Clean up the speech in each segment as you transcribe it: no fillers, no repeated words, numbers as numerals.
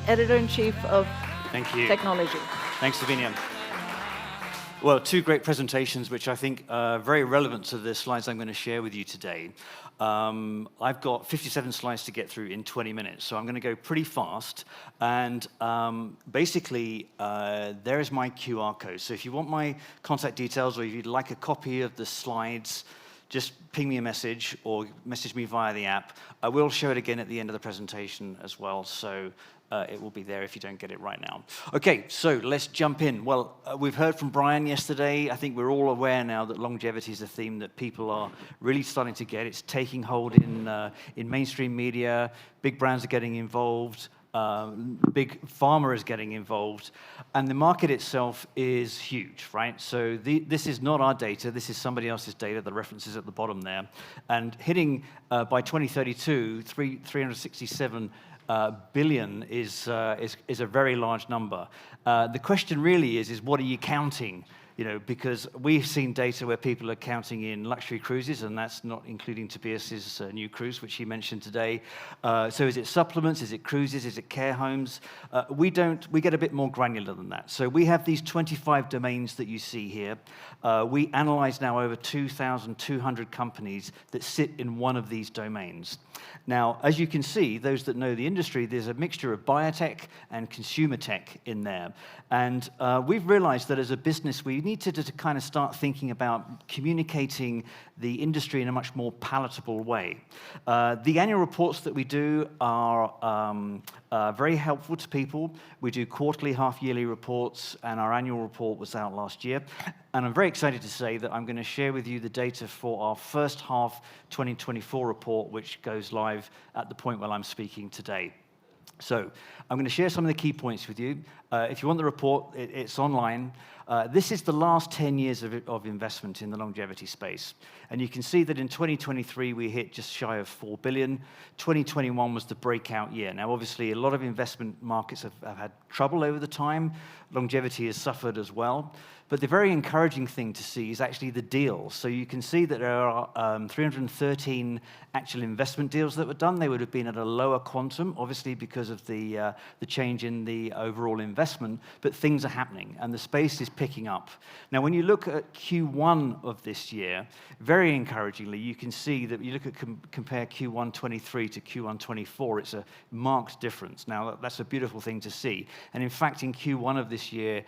Editor-in-Chief of Thank you. Technology. Thanks, Lavinia. Well, two great presentations, which I think are very relevant to the slides I'm going to share with you today. I've got 57 slides to get through in 20 minutes, so I'm going to go pretty fast. And basically, there is my QR code. So if you want my contact details, or if you'd like a copy of the slides, just ping me a message or message me via the app. I will show it again at the end of the presentation as well, so it will be there if you don't get it right now. Okay, so let's jump in. Well, we've heard from Brian yesterday. I think we're all aware now that longevity is a theme that people are really starting to get. It's taking hold in mainstream media. Big brands are getting involved. Big pharma is getting involved, and the market itself is huge, right? So this is not our data. This is somebody else's data. The reference is at the bottom there. And hitting, by 2032, 367 billion is a very large number. The question really is what are you counting? You know, because we've seen data where people are counting in luxury cruises, and that's not including Tobias's new cruise, which he mentioned today. So is it supplements? Is it cruises? Is it care homes? We get a bit more granular than that. So we have these 25 domains that you see here. We analyze now over 2,200 companies that sit in one of these domains. Now, as you can see, those that know the industry, there's a mixture of biotech and consumer tech in there. And we've realized that as a business, we need to kind of start thinking about communicating the industry in a much more palatable way. The annual reports that we do are very helpful to people. We do quarterly, half-yearly reports, and our annual report was out last year. And I'm very excited to say that I'm going to share with you the data for our first half 2024 report, which goes live at the point where I'm speaking today. So I'm going to share some of the key points with you. If you want the report, it's online. This is the last 10 years of investment in the longevity space. And you can see that in 2023, we hit just shy of 4 billion. 2021 was the breakout year. Now, obviously, a lot of investment markets have had trouble over the time. Longevity has suffered as well. But the very encouraging thing to see is actually the deals. So you can see that there are 313 actual investment deals that were done. They would have been at a lower quantum, obviously because of the change in the overall investment, but things are happening, and the space is picking up. Now, when you look at Q1 of this year, very encouragingly, you can see that you look at compare Q1 23 to Q1 24, it's a marked difference. Now, that's a beautiful thing to see. And in fact, in Q1 of this year,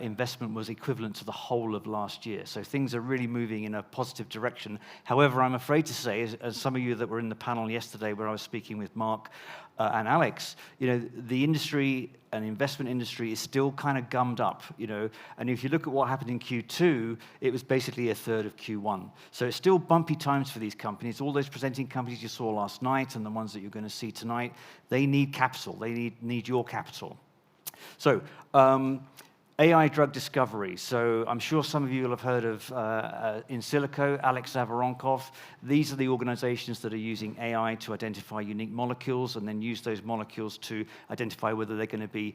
investment was equivalent to the whole of last year. So things are really moving in a positive direction. However, I'm afraid to say, as some of you that were in the panel yesterday where I was speaking with Mark and Alex, you know, the industry and investment industry is still kind of gummed up, you know. And if you look at what happened in Q2, it was basically a third of Q1. So it's still bumpy times for these companies. All those presenting companies you saw last night and the ones that you're going to see tonight, they need capital. They need your capital. So, AI drug discovery. So I'm sure some of you will have heard of In Silico, Alex Zavaronkov. These are the organizations that are using AI to identify unique molecules and then use those molecules to identify whether they're going to be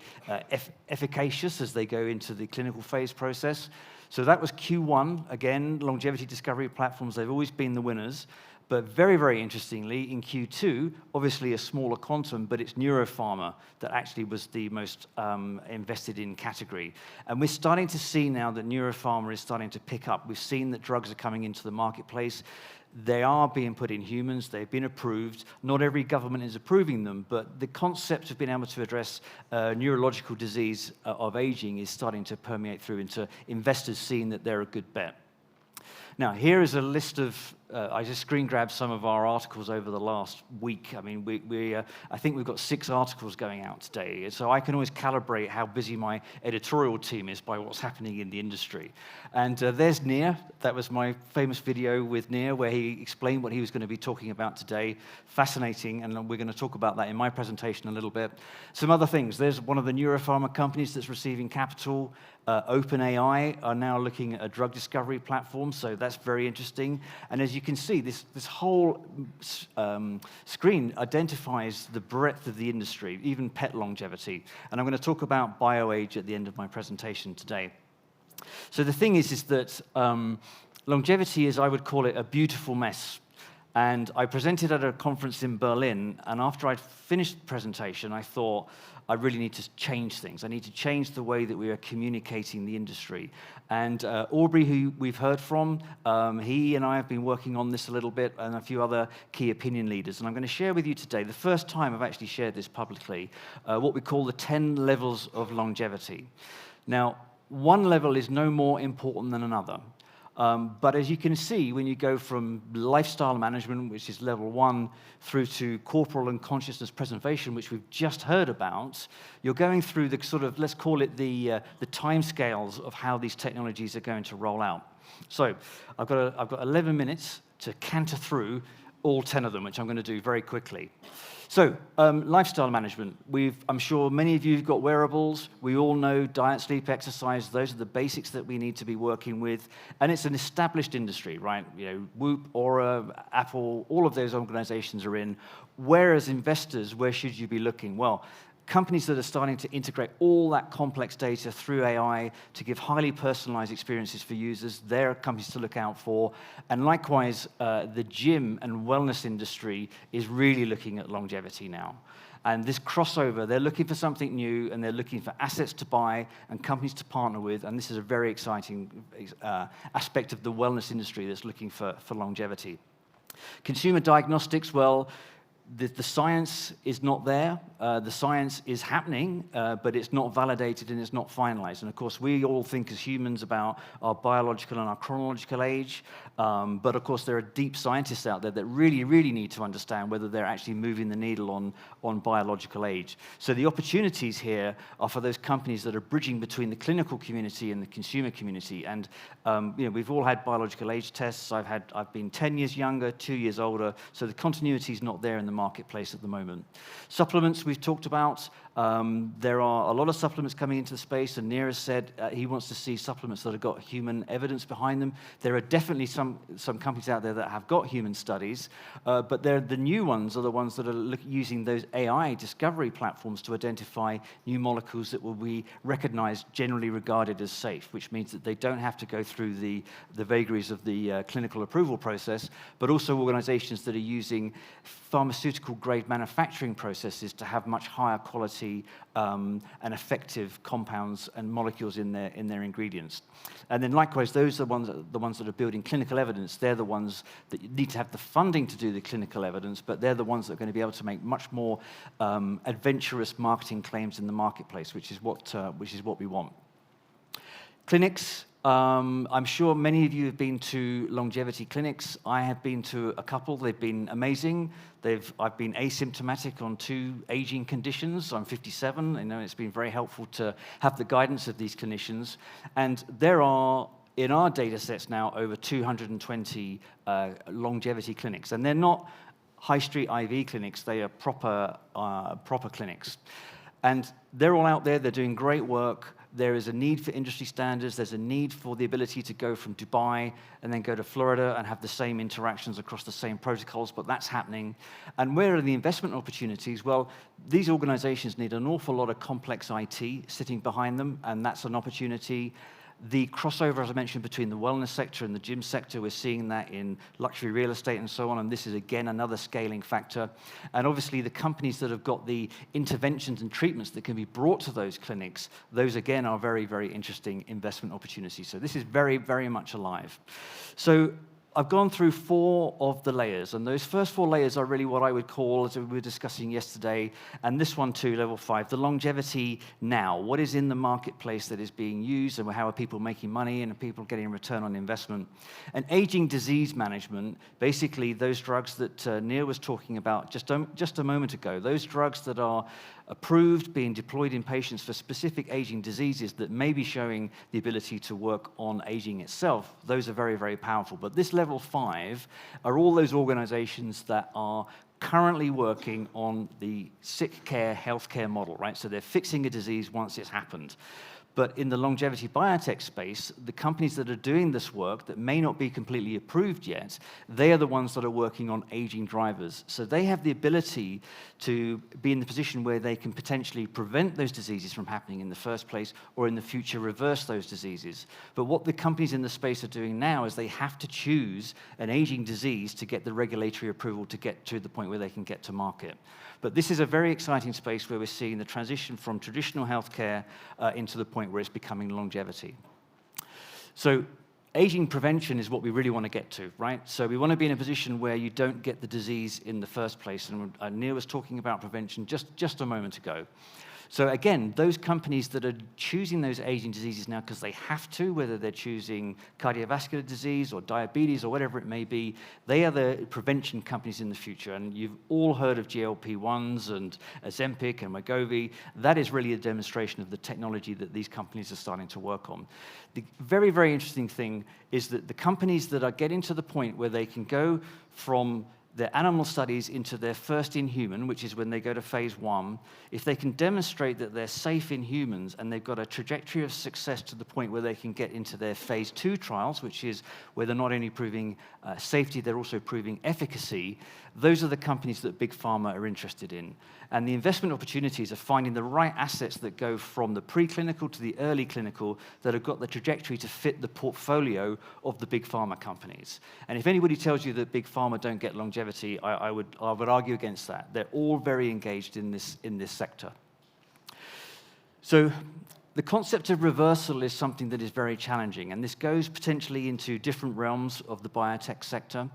efficacious as they go into the clinical phase process. So that was Q1. Again, longevity discovery platforms, they've always been the winners. But very, very interestingly, in Q2, obviously a smaller quantum, but it's neuropharma that actually was the most invested in category. And we're starting to see now that neuropharma is starting to pick up. We've seen that drugs are coming into the marketplace. They are being put in humans. They've been approved. Not every government is approving them, but the concept of being able to address neurological disease of aging is starting to permeate through into investors seeing that they're a good bet. Now, here is a list of, I just screen grabbed some of our articles over the last week. I mean, I think we've got 6 articles going out today. So I can always calibrate how busy my editorial team is by what's happening in the industry. And there's Nir. That was my famous video with Nir where he explained what he was going to be talking about today. Fascinating, and we're going to talk about that in my presentation a little bit. Some other things. There's one of the neuropharma companies that's receiving capital. OpenAI are now looking at a drug discovery platform, so that's very interesting. And as you can see, this whole screen identifies the breadth of the industry, even pet longevity. And I'm going to talk about BioAge at the end of my presentation today. So the thing is that longevity is, I would call it, a beautiful mess. And I presented at a conference in Berlin, and after I'd finished the presentation, I thought, I really need to change things. I need to change the way that we are communicating the industry. And Aubrey, who we've heard from, he and I have been working on this a little bit, and a few other key opinion leaders. And I'm going to share with you today, the first time I've actually shared this publicly, what we call the 10 levels of longevity. Now, one level is no more important than another. But as you can see, when you go from lifestyle management, which is level 1, through to corporal and consciousness preservation, which we've just heard about, you're going through the sort of, let's call it the timescales of how these technologies are going to roll out. So I've got 11 minutes to canter through all 10 of them, which I'm going to do very quickly. So, lifestyle management. I'm sure many of you have got wearables. We all know diet, sleep, exercise. Those are the basics that we need to be working with. And it's an established industry, right? You know, Whoop, Aura, Apple, all of those organizations are in. Whereas investors, where should you be looking? Well, companies that are starting to integrate all that complex data through AI to give highly personalized experiences for users, they're companies to look out for. And likewise, the gym and wellness industry is really looking at longevity now. And this crossover, they're looking for something new, and they're looking for assets to buy and companies to partner with. And this is a very exciting aspect of the wellness industry that's looking for longevity. Consumer diagnostics, well, the science is not there. The science is happening, but it's not validated and it's not finalized. And of course, we all think as humans about our biological and our chronological age. But of course, there are deep scientists out there that really, really need to understand whether they're actually moving the needle on biological age. So the opportunities here are for those companies that are bridging between the clinical community and the consumer community. And we've all had biological age tests. I've been 10 years younger, 2 years older. So the continuity is not there in the marketplace at the moment. Supplements we've talked about. There are a lot of supplements coming into the space, and Neeraj said he wants to see supplements that have got human evidence behind them. There are definitely some companies out there that have got human studies, but the new ones are the ones that are using those AI discovery platforms to identify new molecules that will be recognized, generally regarded as safe, which means that they don't have to go through the vagaries of the clinical approval process, but also organizations that are using pharmaceutical-grade manufacturing processes to have much higher quality and effective compounds and molecules in their ingredients. And then likewise, those are the ones that are building clinical evidence. They're the ones that need to have the funding to do the clinical evidence, but they're the ones that are going to be able to make much more adventurous marketing claims in the marketplace, which is what we want. Clinics. I'm sure many of you have been to longevity clinics. I have been to a couple. They've been amazing. I've been asymptomatic on 2 aging conditions. I'm 57. I know it's been very helpful to have the guidance of these clinicians. And there are, in our data sets now, over 220 longevity clinics. And they're not high street IV clinics. They are proper clinics. And they're all out there. They're doing great work. There is a need for industry standards. There's a need for the ability to go from Dubai and then go to Florida and have the same interactions across the same protocols, but that's happening. And where are the investment opportunities? Well, these organizations need an awful lot of complex IT sitting behind them, and that's an opportunity. The crossover, as I mentioned, between the wellness sector and the gym sector, we're seeing that in luxury real estate and so on, and this is, again, another scaling factor. And obviously, the companies that have got the interventions and treatments that can be brought to those clinics, those, again, are very, very interesting investment opportunities. So this is very, very much alive. So I've gone through 4 of the layers, and those first 4 layers are really what I would call, as we were discussing yesterday, and this one too, level 5, the longevity now. What is in the marketplace that is being used, and how are people making money, and are people getting a return on investment? And aging disease management, basically those drugs that Neil was talking about just a moment ago, those drugs that are approved, being deployed in patients for specific aging diseases that may be showing the ability to work on aging itself, those are very, very powerful. But this level 5 are all those organizations that are currently working on the sick care, healthcare model, right? So they're fixing a disease once it's happened. But in the longevity biotech space, the companies that are doing this work that may not be completely approved yet, they are the ones that are working on aging drivers. So they have the ability to be in the position where they can potentially prevent those diseases from happening in the first place, or in the future reverse those diseases. But what the companies in the space are doing now is they have to choose an aging disease to get the regulatory approval to get to the point where they can get to market. But this is a very exciting space where we're seeing the transition from traditional healthcare into the point where it's becoming longevity. So aging prevention is what we really want to get to, right? So we want to be in a position where you don't get the disease in the first place. And Neil was talking about prevention just a moment ago. So again, those companies that are choosing those aging diseases now because they have to, whether they're choosing cardiovascular disease or diabetes or whatever it may be, they are the prevention companies in the future. And you've all heard of GLP-1s and Ozempic and Wegovy. That is really a demonstration of the technology that these companies are starting to work on. The very, very interesting thing is that the companies that are getting to the point where they can go from their animal studies into their first in human, which is when they go to phase 1, if they can demonstrate that they're safe in humans and they've got a trajectory of success to the point where they can get into their phase 2 trials, which is where they're not only proving safety, they're also proving efficacy, those are the companies that Big Pharma are interested in. And the investment opportunities are finding the right assets that go from the preclinical to the early clinical that have got the trajectory to fit the portfolio of the Big Pharma companies. And if anybody tells you that Big Pharma don't get longevity, I would argue against that. They're all very engaged in this sector. So the concept of reversal is something that is very challenging, and this goes potentially into different realms of the biotech sector.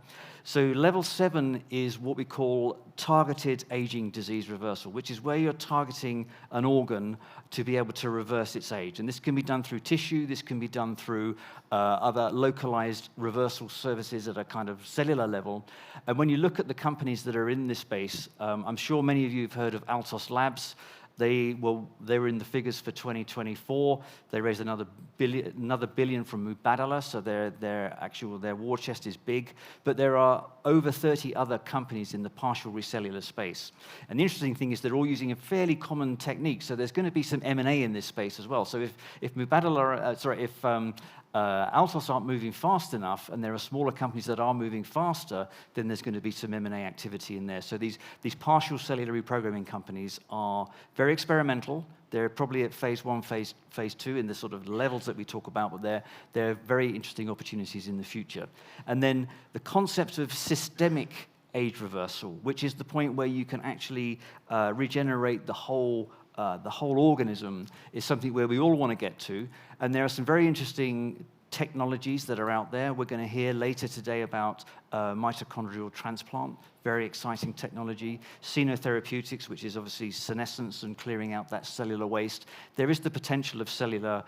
So level 7 is what we call targeted aging disease reversal, which is where you're targeting an organ to be able to reverse its age. And this can be done through tissue, this can be done through other localized reversal services at a kind of cellular level. And when you look at the companies that are in this space, I'm sure many of you have heard of Altos Labs. They were in the figures for 2024. They raised another billion from Mubadala, so their war chest is big. But there are over 30 other companies in the partial recellular space. And the interesting thing is they're all using a fairly common technique. So there's going to be some M&A in this space as well. So if Altos aren't moving fast enough, and there are smaller companies that are moving faster, then there's going to be some M&A activity in there. So these partial cellular reprogramming companies are very experimental. They're probably at phase 1, phase 2 in the sort of levels that we talk about, but they're very interesting opportunities in the future. And then the concept of systemic age reversal, which is the point where you can actually regenerate the whole organism, is something where we all want to get to. And there are some very interesting technologies that are out there. We're going to hear later today about mitochondrial transplant, very exciting technology. Xenotherapeutics, which is obviously senescence and clearing out that cellular waste. There is the potential of cellular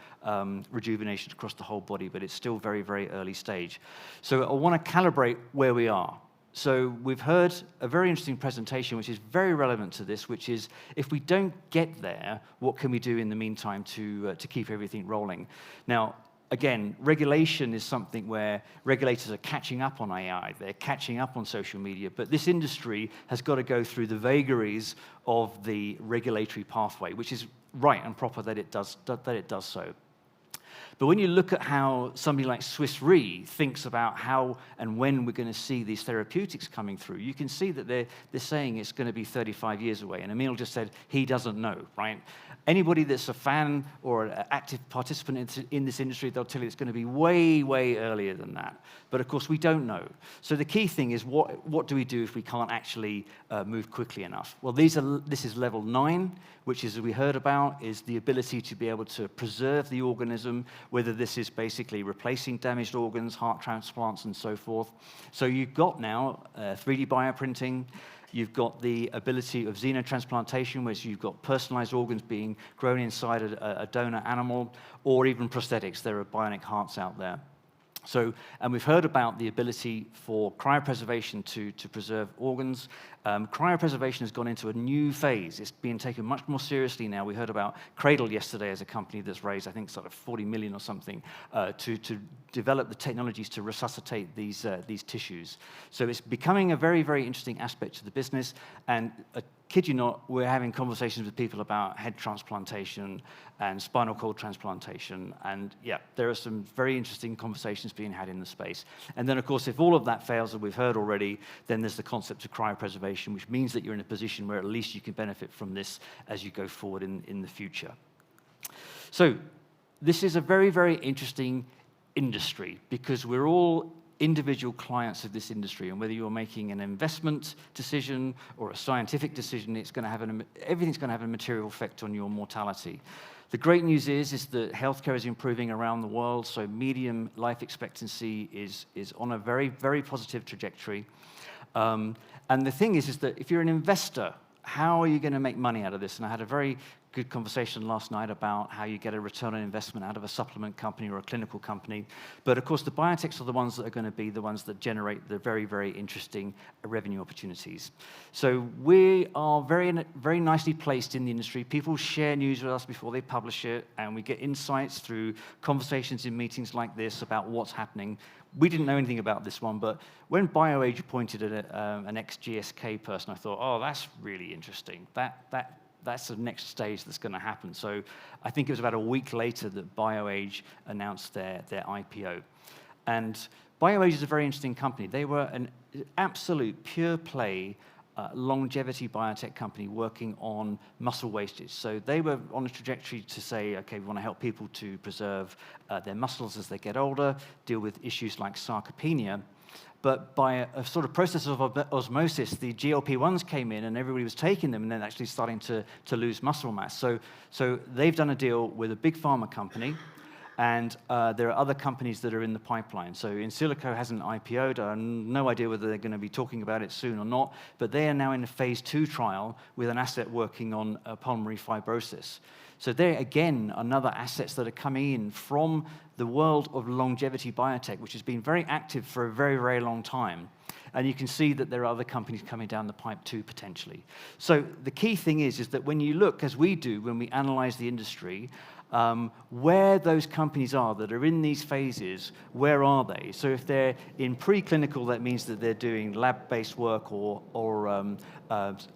rejuvenation across the whole body, but it's still very, very early stage. So I want to calibrate where we are. So we've heard a very interesting presentation, which is very relevant to this, which is if we don't get there, what can we do in the meantime to keep everything rolling? Now, again, regulation is something where regulators are catching up on AI. They're catching up on social media. But this industry has got to go through the vagaries of the regulatory pathway, which is right and proper that it does so. But when you look at how somebody like Swiss Re thinks about how and when we're going to see these therapeutics coming through, you can see that they're saying it's going to be 35 years away. And Emil just said he doesn't know, right? Anybody that's a fan or an active participant in this industry, they'll tell you it's going to be way, way earlier than that. But of course, we don't know. So the key thing is what do we do if we can't actually move quickly enough? Well, this is level 9, which is, as we heard about, is the ability to be able to preserve the organism, whether this is basically replacing damaged organs, heart transplants, and so forth. So you've got now 3D bioprinting. You've got the ability of xenotransplantation, where you've got personalized organs being grown inside a donor animal, or even prosthetics. There are bionic hearts out there. So, and we've heard about the ability for cryopreservation to preserve organs. Cryopreservation has gone into a new phase. It's being taken much more seriously now. We heard about Cradle yesterday as a company that's raised, I think, sort of 40 million or something to develop the technologies to resuscitate these tissues. So it's becoming a very, very interesting aspect to the business. And a kid you not, we're having conversations with people about head transplantation and spinal cord transplantation. And yeah, there are some very interesting conversations being had in the space. And then, of course, if all of that fails, as we've heard already, then there's the concept of cryopreservation, which means that you're in a position where at least you can benefit from this as you go forward in the future. So this is a very, very interesting industry because we're all individual clients of this industry, and whether you're making an investment decision or a scientific decision, it's going to have everything's going to have a material effect on your mortality. The great news is that healthcare is improving around the world, so median life expectancy is on a very, very positive trajectory. And the thing is that if you're an investor, how are you going to make money out of this? And I had a very good conversation last night about how you get a return on investment out of a supplement company or a clinical company. But of course, the biotechs are the ones that are going to be the ones that generate the very, very interesting revenue opportunities. So we are very, very nicely placed in the industry. People share news with us before they publish it, and we get insights through conversations in meetings like this about what's happening. We didn't know anything about this one, but when BioAge appointed an ex-GSK person, I thought, oh, that's really interesting. That's the next stage that's going to happen. So I think it was about a week later that BioAge announced their IPO. And BioAge is a very interesting company. They were an absolute pure play longevity biotech company working on muscle wastage. So they were on a trajectory to say, okay, we want to help people to preserve their muscles as they get older, deal with issues like sarcopenia. But by a sort of process of osmosis, the GLP-1s came in and everybody was taking them and then actually starting to lose muscle mass. So they've done a deal with a big pharma company, and there are other companies that are in the pipeline. So In Silico hasn't IPO'd. I have no idea whether they're going to be talking about it soon or not, but they are now in a phase 2 trial with an asset working on pulmonary fibrosis. So there, again, another assets that are coming in from the world of longevity biotech, which has been very active for a very, very long time. And you can see that there are other companies coming down the pipe too, potentially. So the key thing is that when you look, as we do, when we analyze the industry, where those companies are that are in these phases, where are they? So if they're in preclinical, that means that they're doing lab-based work or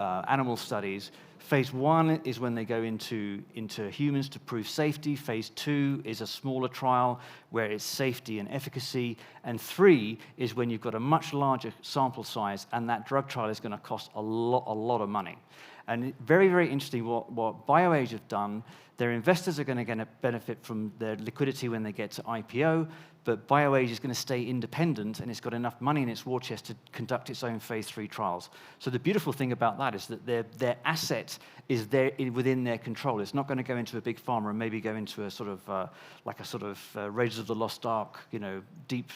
animal studies. Phase 1 is when they go into humans to prove safety. Phase 2 is a smaller trial where it's safety and efficacy. And 3 is when you've got a much larger sample size, and that drug trial is going to cost a lot of money. And very, very interesting what BioAge have done. Their investors are going to benefit from their liquidity when they get to IPO, but BioAge is going to stay independent, and it's got enough money in its war chest to conduct its own phase 3 trials. So the beautiful thing about that is that their asset is there within their control. It's not going to go into a big pharma and maybe go into a sort of Raiders of the Lost Ark, deep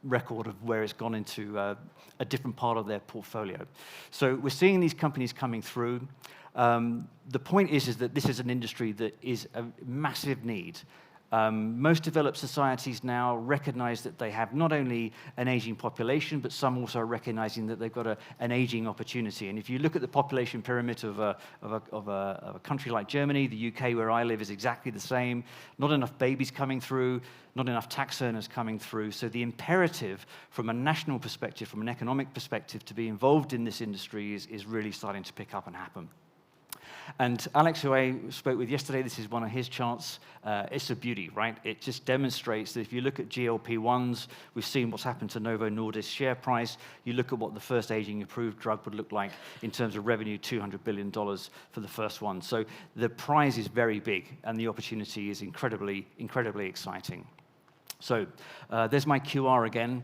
record of where it's gone into a different part of their portfolio. So we're seeing these companies coming through. The point is that this is an industry that is a massive need. Most developed societies now recognize that they have not only an aging population, but some also are recognizing that they've got an aging opportunity. And if you look at the population pyramid of a country like Germany, the UK where I live is exactly the same. Not enough babies coming through, not enough tax earners coming through. So the imperative from a national perspective, from an economic perspective, to be involved in this industry is really starting to pick up and happen. And Alex, who I spoke with yesterday, this is one of his charts. It's a beauty, right? It just demonstrates that if you look at GLP-1s, we've seen what's happened to Novo Nordisk's share price. You look at what the first aging approved drug would look like in terms of revenue, $200 billion for the first one. So the prize is very big, and the opportunity is incredibly, incredibly exciting. So there's my QR again.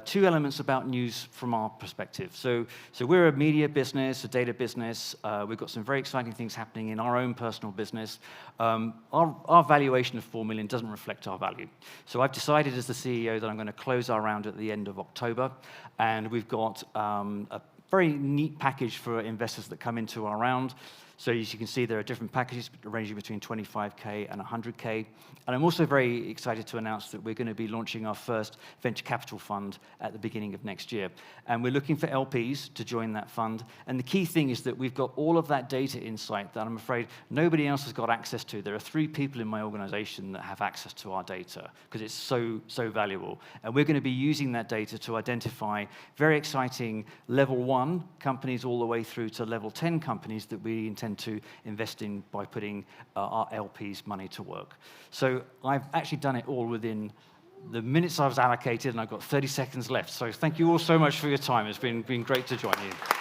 2 elements about news from our perspective. So we're a media business, a data business. We've got some very exciting things happening in our own personal business. Our valuation of $4 million doesn't reflect our value. So I've decided as the CEO that I'm going to close our round at the end of October. And we've got a very neat package for investors that come into our round. So as you can see, there are different packages ranging between 25K and 100K. And I'm also very excited to announce that we're going to be launching our first venture capital fund at the beginning of next year. And we're looking for LPs to join that fund. And the key thing is that we've got all of that data insight that I'm afraid nobody else has got access to. There are 3 people in my organization that have access to our data because it's so valuable. And we're going to be using that data to identify very exciting level 1 companies all the way through to level 10 companies that we intend to invest in by putting our LPs' money to work. So I've actually done it all within the minutes I was allocated, and I've got 30 seconds left. So thank you all so much for your time. It's been great to join you.